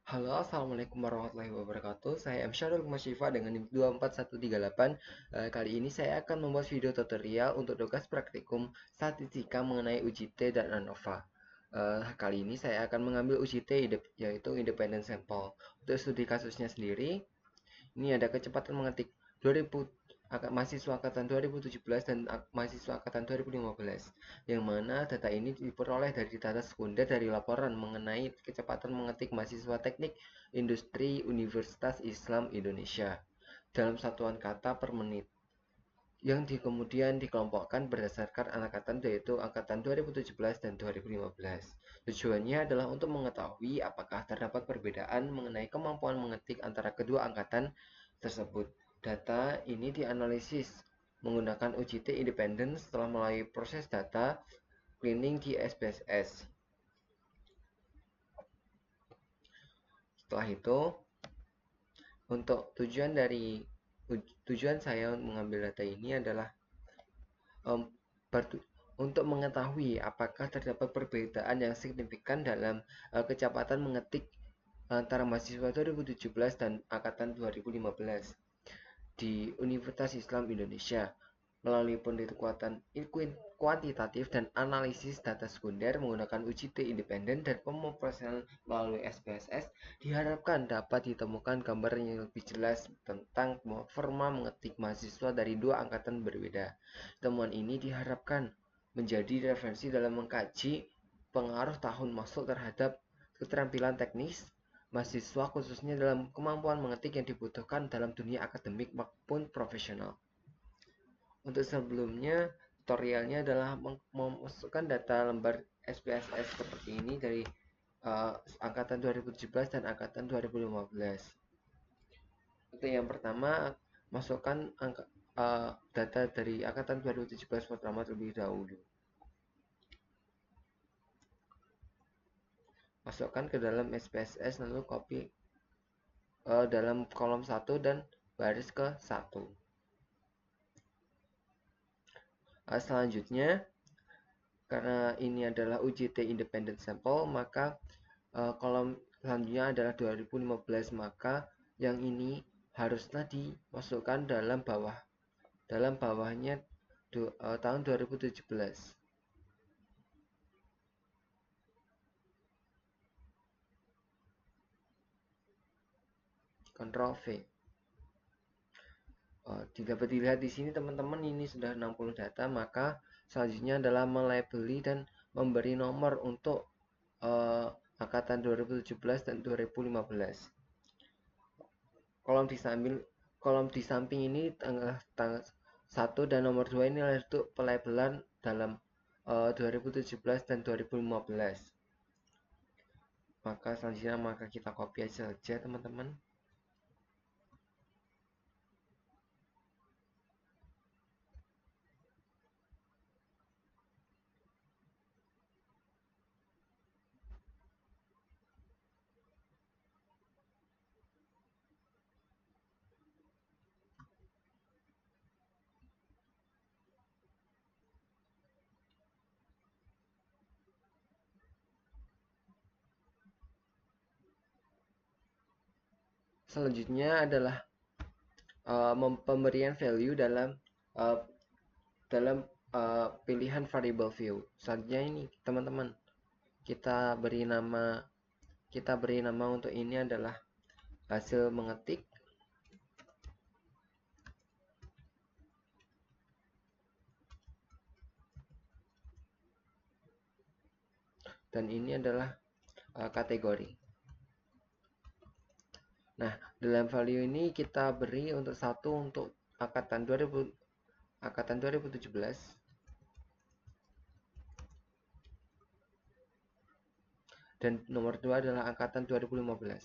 Halo, assalamualaikum warahmatullahi wabarakatuh. Saya M. Syarul Masyifa dengan NIM 24138. Kali ini saya akan membuat video tutorial untuk tugas praktikum statistika mengenai UJT dan ANOVA. Kali ini saya akan mengambil UJT yaitu Independent Sample. Untuk studi kasusnya sendiri, ini ada kecepatan mengetik 2000 mahasiswa angkatan 2017 dan mahasiswa angkatan 2015, yang mana data ini diperoleh dari data sekunder dari laporan mengenai kecepatan mengetik mahasiswa teknik industri Universitas Islam Indonesia dalam satuan kata per menit, yang kemudian dikelompokkan berdasarkan angkatan, yaitu angkatan 2017 dan 2015. Tujuannya adalah untuk mengetahui apakah terdapat perbedaan mengenai kemampuan mengetik antara kedua angkatan tersebut. Data ini dianalisis menggunakan UJT independen setelah melalui proses data cleaning di SPSS. Setelah itu, untuk tujuan saya mengambil data ini adalah untuk mengetahui apakah terdapat perbedaan yang signifikan dalam kecepatan mengetik antara mahasiswa 2017 dan angkatan 2015 di Universitas Islam Indonesia melalui pendekatan kuantitatif dan analisis data sekunder menggunakan UJT independen dan pemroporsional melalui SPSS. Diharapkan dapat ditemukan gambar yang lebih jelas tentang forma mengetik mahasiswa dari dua angkatan berbeda. Temuan ini diharapkan menjadi referensi dalam mengkaji pengaruh tahun masuk terhadap keterampilan teknis mahasiswa, khususnya dalam kemampuan mengetik yang dibutuhkan dalam dunia akademik maupun profesional. Untuk sebelumnya, tutorialnya adalah memasukkan data lembar SPSS seperti ini dari angkatan 2017 dan angkatan 2015. Untuk yang pertama, masukkan data dari angkatan 2017 pertama terlebih dahulu. Masukkan ke dalam SPSS, lalu copy dalam kolom 1 dan baris ke 1. Selanjutnya, karena ini adalah UJT independent sample, maka kolom selanjutnya adalah 2015, maka yang ini haruslah dimasukkan dalam bawahnya tahun 2017. Ctrl V. Dapat dilihat di sini teman-teman, ini sudah 60 data, maka selanjutnya adalah melabeli dan memberi nomor untuk angkatan 2017 dan 2015. Kolom di samping ini tanggal 1 dan nomor 2 ini adalah untuk pelabelan dalam 2017 dan 2015. Maka selanjutnya kita copy saja teman-teman. Selanjutnya adalah pemberian value dalam pilihan variable view. Selanjutnya ini teman-teman, kita beri nama untuk ini adalah hasil mengetik. Dan ini adalah kategori. Nah, dalam value ini kita beri untuk satu untuk angkatan 2017 dan nomor 2 adalah angkatan 2015.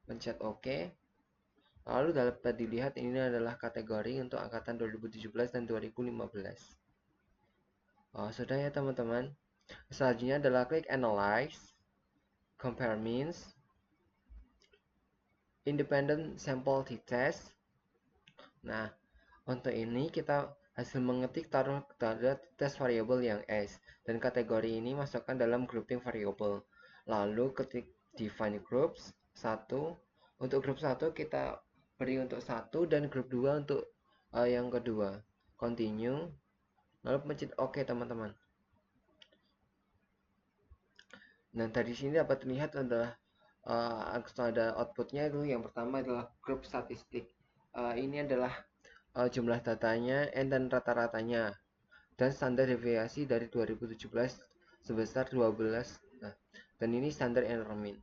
Pencet OK. Lalu dapat dilihat ini adalah kategori untuk angkatan 2017 dan 2015. Sudah ya teman-teman. Selanjutnya adalah klik Analyze, Compare Means, Independent Sample T-Test. Nah, untuk ini kita Hasil mengetik taruh pada tes variabel yang S, dan kategori ini masukkan dalam grouping variabel. Lalu ketik define groups 1. Untuk grup 1 kita beri untuk 1 dan grup 2 untuk yang kedua. Continue. Lalu pencet OK, teman-teman. Nah, dari sini dapat terlihat adalah ada outputnya itu. Yang pertama adalah grup statistik. Ini adalah jumlah datanya, N dan rata-ratanya, dan standar deviasi dari 2017 sebesar 12. Nah, dan ini standar error mean.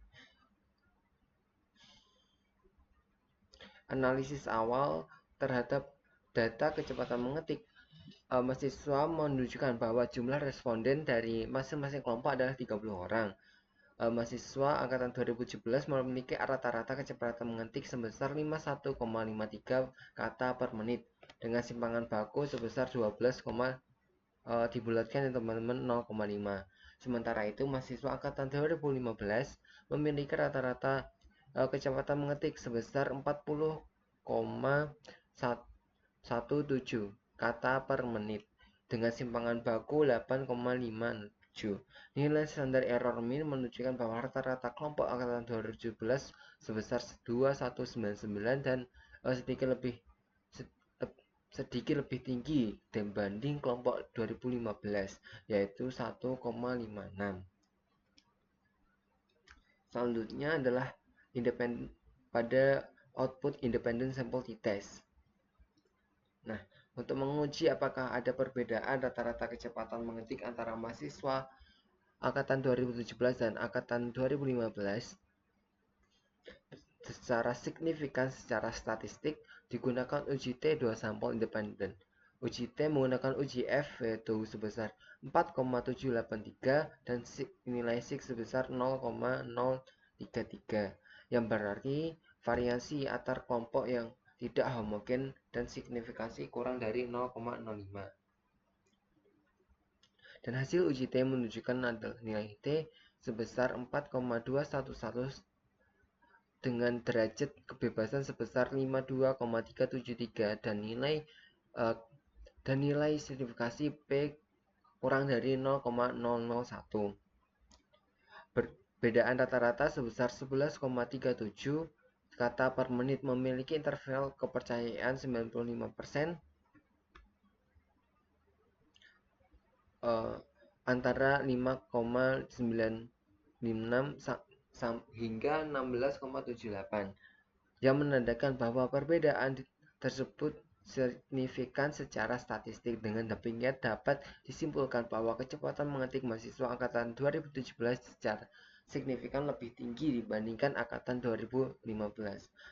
Analisis awal terhadap data kecepatan mengetik mahasiswa menunjukkan bahwa jumlah responden dari masing-masing kelompok adalah 30 orang. Mahasiswa angkatan 2017 memiliki rata-rata kecepatan mengetik sebesar 51,53 kata per menit dengan simpangan baku sebesar 12, dibulatkan ya teman-teman 0,5. Sementara itu mahasiswa angkatan 2015 memiliki rata-rata kecepatan mengetik sebesar 40,17 kata per menit dengan simpangan baku 8,57. Nilai standar error mean menunjukkan bahwa rata-rata kelompok angkatan 2017 sebesar 2199 dan sedikit lebih tinggi dibanding kelompok 2015, yaitu 1,56. Selanjutnya adalah pada output independent sample t-test. Nah, untuk menguji apakah ada perbedaan rata-rata kecepatan mengetik antara mahasiswa angkatan 2017 dan angkatan 2015 secara signifikan secara statistik, digunakan uji T 2 sampel independen. Uji T menggunakan uji F yaitu sebesar 4,783 dan nilai sig sebesar 0,033, yang berarti variasi antar kelompok yang tidak homogen dan signifikansi kurang dari 0,05. Dan hasil uji T menunjukkan nilai T sebesar 4,211 dengan derajat kebebasan sebesar 52,373 dan nilai signifikasi P kurang dari 0,001. Perbedaan rata-rata sebesar 11,37 kata per menit memiliki interval kepercayaan 95% antara 5,956 hingga 16,78, yang menandakan bahwa perbedaan tersebut signifikan secara statistik. Dengan demikian dapat disimpulkan bahwa kecepatan mengetik mahasiswa angkatan 2017 secara signifikan lebih tinggi dibandingkan angkatan 2015.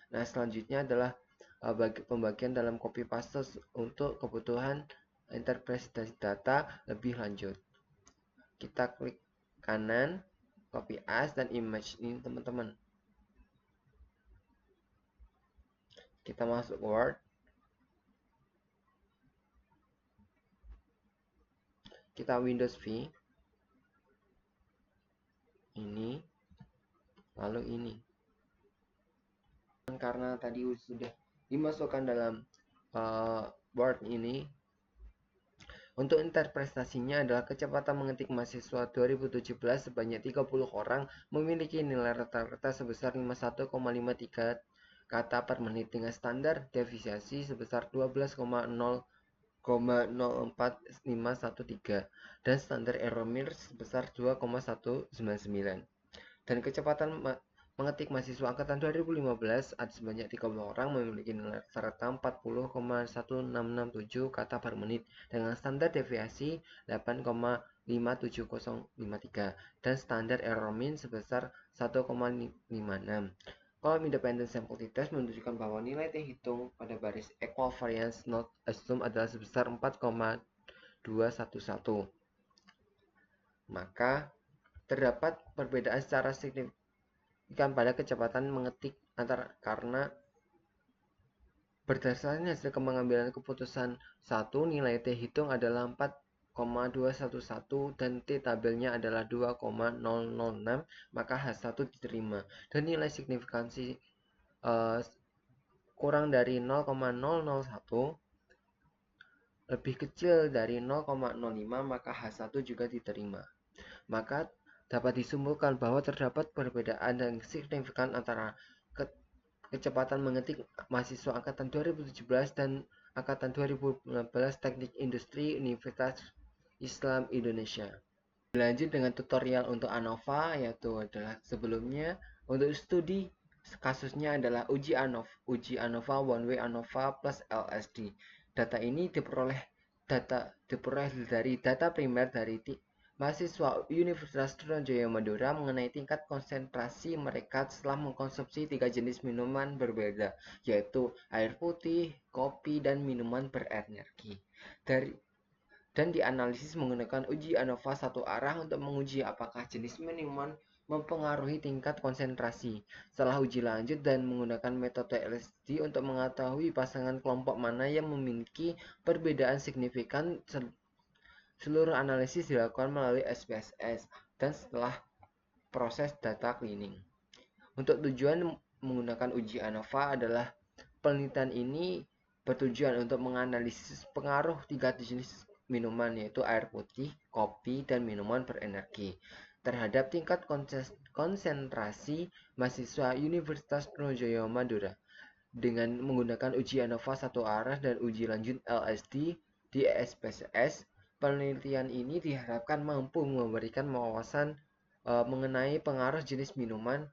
Nah, selanjutnya adalah pembagian dalam copy paste untuk kebutuhan interpretasi data lebih lanjut. Kita klik kanan, copy as dan image ini teman-teman. Kita masuk Word. Kita Windows V. Ini. Lalu ini. Karena tadi sudah dimasukkan dalam Word ini, untuk interpretasinya adalah kecepatan mengetik mahasiswa 2017 sebanyak 30 orang memiliki nilai rata-rata sebesar 51,53 kata per menit dengan standar deviasi sebesar 12,04513 dan standar error mean sebesar 2,199. Dan kecepatan mengetik mahasiswa angkatan 2015 ada sebanyak 30 orang memiliki nilai rata-rata 40,1667 kata per menit dengan standar deviasi 8,57053 dan standar error mean sebesar 1,56. Column independent sample t-test menunjukkan bahwa nilai T hitung pada baris equal variance not assumed adalah sebesar 4,211. Maka terdapat perbedaan secara signifikan pada kecepatan mengetik karena berdasarkan hasil pengambilan keputusan 1, nilai T hitung adalah 4,211 dan T tabelnya adalah 2,006, maka H1 diterima. Dan nilai signifikansi kurang dari 0,001 lebih kecil dari 0,05 maka H1 juga diterima. Maka dapat disimpulkan bahwa terdapat perbedaan yang signifikan antara kecepatan mengetik mahasiswa angkatan 2017 dan angkatan 2015 Teknik Industri Universitas Islam Indonesia. Lanjut dengan tutorial untuk ANOVA, yaitu adalah sebelumnya untuk studi kasusnya adalah uji ANOVA one way ANOVA plus LSD. Data ini diperoleh dari data primer dari mahasiswa Universitas Trunojoyo Madura mengenai tingkat konsentrasi mereka setelah mengkonsumsi 3 jenis minuman berbeda, yaitu air putih, kopi, dan minuman berenergi. Dan dianalisis menggunakan uji ANOVA satu arah untuk menguji apakah jenis minuman mempengaruhi tingkat konsentrasi. Setelah uji lanjut dan menggunakan metode LSD untuk mengetahui pasangan kelompok mana yang memiliki perbedaan signifikan, seluruh analisis dilakukan melalui SPSS dan setelah proses data cleaning. Untuk tujuan menggunakan uji ANOVA adalah penelitian ini bertujuan untuk menganalisis pengaruh 3 jenis minuman, yaitu air putih, kopi, dan minuman berenergi terhadap tingkat konsentrasi mahasiswa Universitas Trunojoyo Madura. Dengan menggunakan uji ANOVA satu arah dan uji lanjut LSD di SPSS, penelitian ini diharapkan mampu memberikan wawasan mengenai pengaruh jenis minuman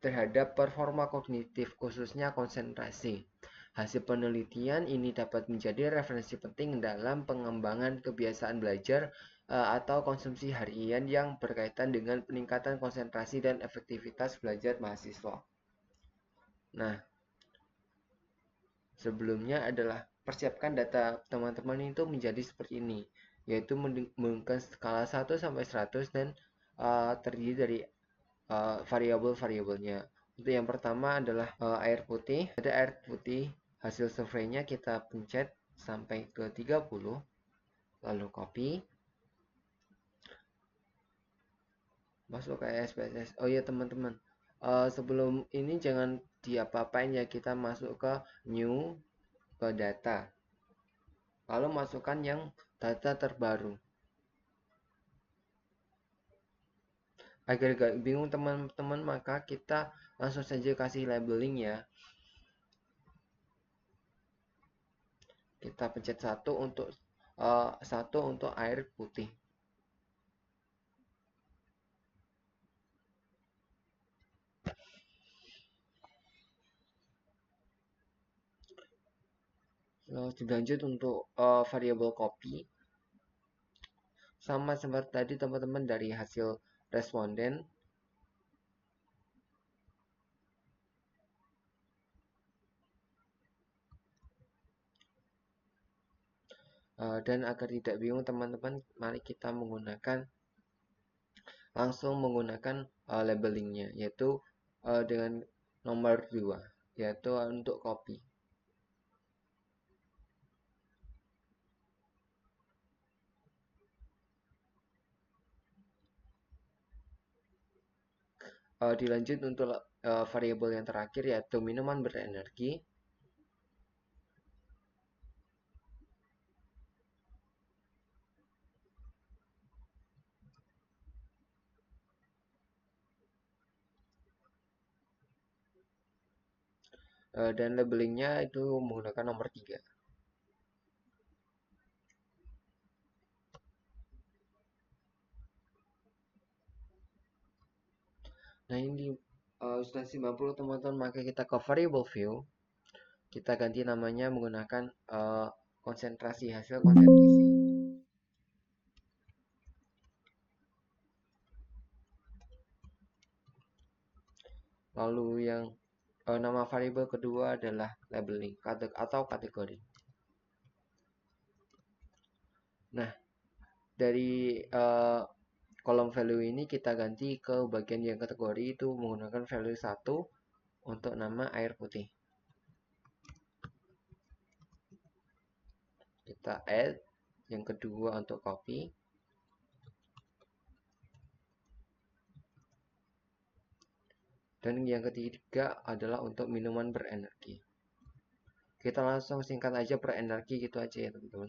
terhadap performa kognitif, khususnya konsentrasi. Hasil penelitian ini dapat menjadi referensi penting dalam pengembangan kebiasaan belajar atau konsumsi harian yang berkaitan dengan peningkatan konsentrasi dan efektivitas belajar mahasiswa. Nah, sebelumnya adalah persiapkan data teman-teman itu menjadi seperti ini, yaitu menggunakan skala 1 sampai 100 dan terdiri dari variabel-variabelnya. Untuk yang pertama adalah air putih. Ada air putih, hasil surveinya kita pencet sampai ke 30. Lalu kopi. Masuk ke SPSS. Oh iya teman-teman, sebelum ini jangan diapa-apain ya, kita masuk ke new, ke data. Lalu masukkan yang data terbaru. Agar gak bingung teman-teman, maka kita langsung saja kasih labeling ya. Kita pencet satu untuk air putih. Dilanjut untuk variabel kopi, sama seperti tadi teman-teman dari hasil responden. Dan agar tidak bingung teman-teman, mari kita langsung menggunakan labelingnya, yaitu dengan nomor 2, yaitu untuk kopi. Dilanjut untuk variabel yang terakhir, yaitu minuman berenergi. Dan labelingnya itu menggunakan nomor 3. Nah ini sudah 90 teman-teman, maka kita ke variable view. Kita ganti namanya menggunakan konsentrasi, hasil konsentrasi. Lalu yang nama variabel kedua adalah labeling atau kategori. Nah, dari kolom value ini kita ganti ke bagian yang kategori, itu menggunakan value 1 untuk nama air putih. Kita add yang kedua untuk kopi. Dan yang ketiga adalah untuk minuman berenergi. Kita langsung singkat aja berenergi gitu aja ya teman-teman.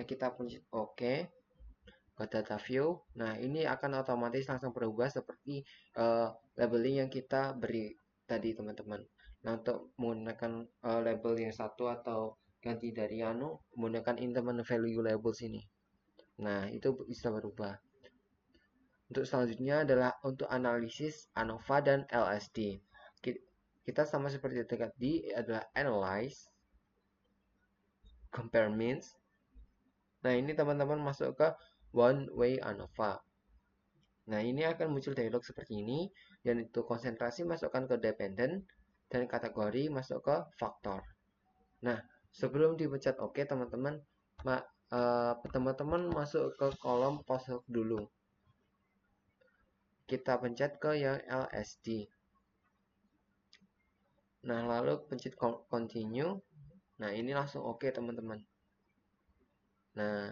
Nah, kita pencet OK ke data view. Nah, ini akan otomatis langsung berubah seperti labeling yang kita beri tadi, teman-teman. Nah, untuk menggunakan label yang satu atau ganti dari menggunakan increment value label sini. Nah, itu bisa berubah. Untuk selanjutnya adalah untuk analisis ANOVA dan LSD. Kita sama seperti tadi adalah analyze, compare means. Nah, ini teman-teman masuk ke one way ANOVA. Nah, ini akan muncul dialog seperti ini, dan itu konsentrasi masukkan ke dependent, dan kategori masuk ke faktor. Nah, sebelum dipencet OK, teman-teman, teman-teman masuk ke kolom post hook dulu. Kita pencet ke yang LSD. Nah, lalu pencet continue. Nah, ini langsung OK, teman-teman. Nah,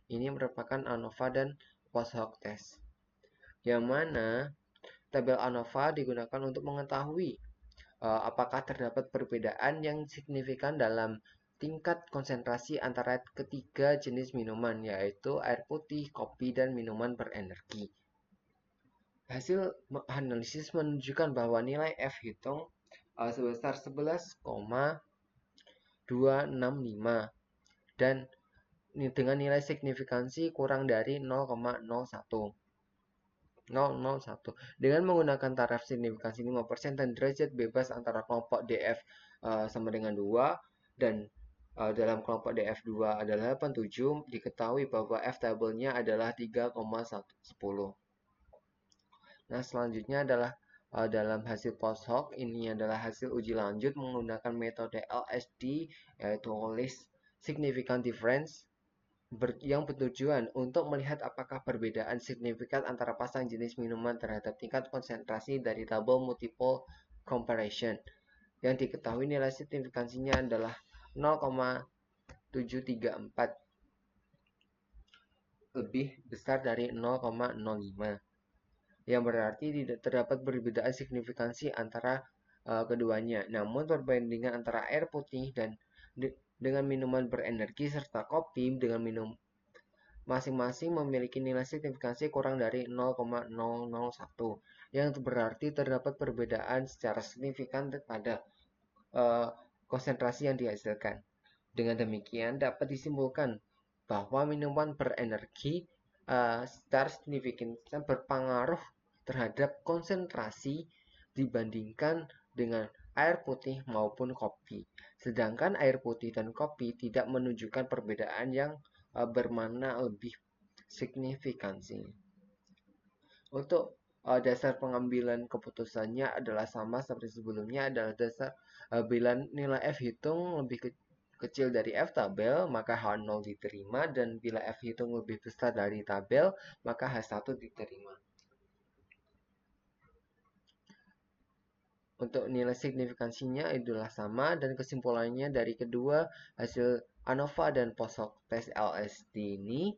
ini merupakan ANOVA dan post hoc test, yang mana tabel ANOVA digunakan untuk mengetahui apakah terdapat perbedaan yang signifikan dalam tingkat konsentrasi antara ketiga jenis minuman, yaitu air putih, kopi, dan minuman berenergi. Hasil analisis menunjukkan bahwa nilai F hitung sebesar 11,265 dan dengan nilai signifikansi kurang dari 0,01. Dengan menggunakan taraf signifikansi 5% dan derajat bebas antara kelompok DF sama dengan 2 dan dalam kelompok DF2 adalah 87, diketahui bahwa F tabelnya adalah 3,10. Nah, selanjutnya adalah dalam hasil post hoc, ini adalah hasil uji lanjut menggunakan metode LSD, yaitu Least Significant Difference, yang bertujuan untuk melihat apakah perbedaan signifikan antara pasang jenis minuman terhadap tingkat konsentrasi dari tabel multiple comparison. Yang diketahui nilai signifikansinya adalah 0,734, lebih besar dari 0,05, yang berarti tidak terdapat perbedaan signifikansi antara keduanya. Namun perbandingan antara air putih dan dengan minuman berenergi serta kopi dengan masing-masing memiliki nilai signifikansi kurang dari 0,001, yang berarti terdapat perbedaan secara signifikan pada konsentrasi yang dihasilkan. Dengan demikian dapat disimpulkan bahwa minuman berenergi secara signifikan berpengaruh terhadap konsentrasi dibandingkan dengan air putih maupun kopi. Sedangkan air putih dan kopi tidak menunjukkan perbedaan yang bermakna lebih signifikansi. Untuk dasar pengambilan keputusannya adalah sama seperti sebelumnya, adalah dasar bila nilai F hitung lebih kecil dari F tabel, maka H0 diterima, dan bila F hitung lebih besar dari tabel, maka H1 diterima. Untuk nilai signifikansinya adalah sama, dan kesimpulannya dari kedua hasil ANOVA dan post hoc test LSD ini,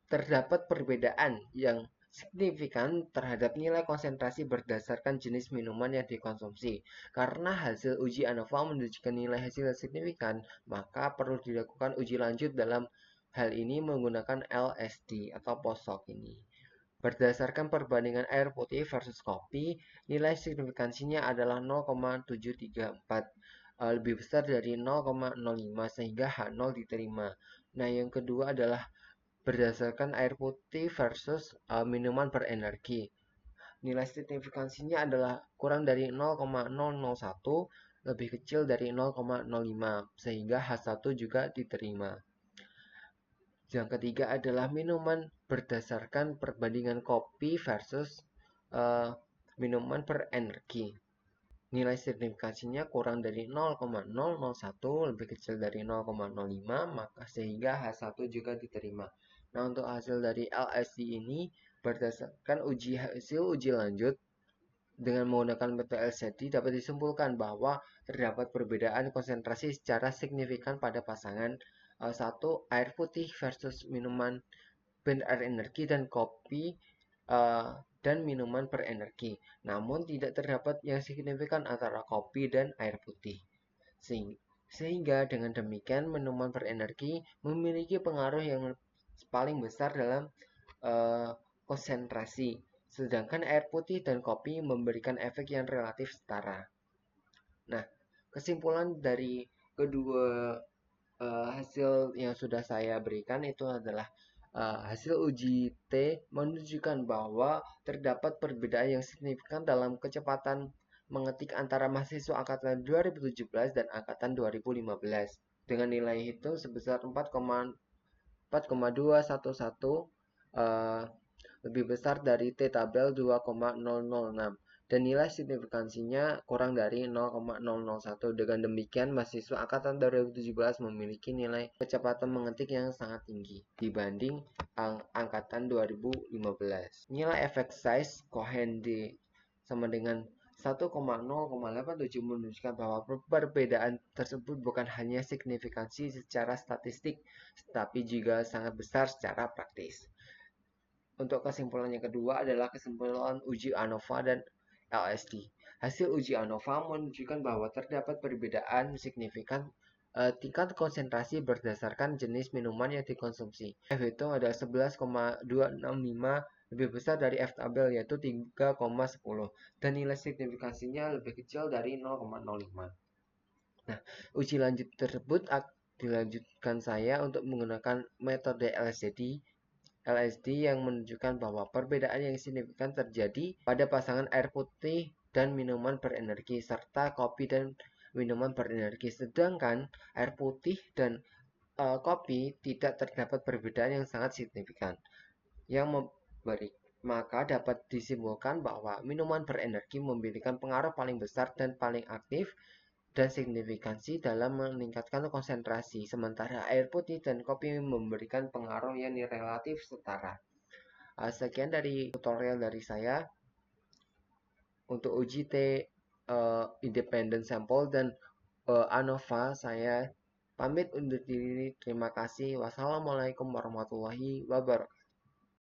terdapat perbedaan yang signifikan terhadap nilai konsentrasi berdasarkan jenis minuman yang dikonsumsi. Karena hasil uji ANOVA menunjukkan nilai hasil signifikan, maka perlu dilakukan uji lanjut dalam hal ini menggunakan LSD atau post hoc ini. Berdasarkan perbandingan air putih versus kopi, nilai signifikansinya adalah 0,734, lebih besar dari 0,05, sehingga H0 diterima. Nah, yang kedua adalah berdasarkan air putih versus minuman berenergi. Nilai signifikansinya adalah kurang dari 0,001, lebih kecil dari 0,05, sehingga H1 juga diterima. Yang ketiga adalah minuman berdasarkan perbandingan kopi versus minuman berenergi. Nilai signifikansinya kurang dari 0,001, lebih kecil dari 0,05, maka sehingga H1 juga diterima. Nah, untuk hasil dari LSD ini berdasarkan hasil uji lanjut dengan menggunakan metode LSD dapat disimpulkan bahwa terdapat perbedaan konsentrasi secara signifikan pada pasangan satu air putih versus minuman berenergi dan kopi dan minuman berenergi. Namun tidak terdapat yang signifikan antara kopi dan air putih. Sehingga dengan demikian minuman berenergi memiliki pengaruh yang paling besar dalam konsentrasi, sedangkan air putih dan kopi memberikan efek yang relatif setara. Nah, kesimpulan dari kedua hasil yang sudah saya berikan itu adalah hasil uji T menunjukkan bahwa terdapat perbedaan yang signifikan dalam kecepatan mengetik antara mahasiswa angkatan 2017 dan angkatan 2015 dengan nilai hitung sebesar 4,211 lebih besar dari T tabel 2,006 dan nilai signifikansinya kurang dari 0,001. Dengan demikian, mahasiswa angkatan 2017 memiliki nilai kecepatan mengetik yang sangat tinggi dibanding angkatan 2015. Nilai efek size Cohen D sama dengan 1,087 menunjukkan bahwa perbedaan tersebut bukan hanya signifikansi secara statistik, tetapi juga sangat besar secara praktis. Untuk kesimpulan yang kedua adalah kesimpulan uji ANOVA dan LSD. Hasil uji ANOVA menunjukkan bahwa terdapat perbedaan signifikan tingkat konsentrasi berdasarkan jenis minuman yang dikonsumsi. F itu adalah 11,265 lebih besar dari F tabel yaitu 3,10 dan nilai signifikansinya lebih kecil dari 0,05. Nah, uji lanjut tersebut dilanjutkan saya untuk menggunakan metode LSD yang menunjukkan bahwa perbedaan yang signifikan terjadi pada pasangan air putih dan minuman berenergi serta kopi dan minuman berenergi. Sedangkan air putih dan kopi tidak terdapat perbedaan yang sangat signifikan. Yang memberi maka dapat disimpulkan bahwa minuman berenergi memiliki pengaruh paling besar dan paling aktif dan signifikansi dalam meningkatkan konsentrasi, sementara air putih dan kopi memberikan pengaruh yang relatif setara. Sekian dari tutorial dari saya untuk uji T independent sample dan ANOVA. Saya pamit undur diri. Terima kasih. Wassalamualaikum warahmatullahi wabarakatuh.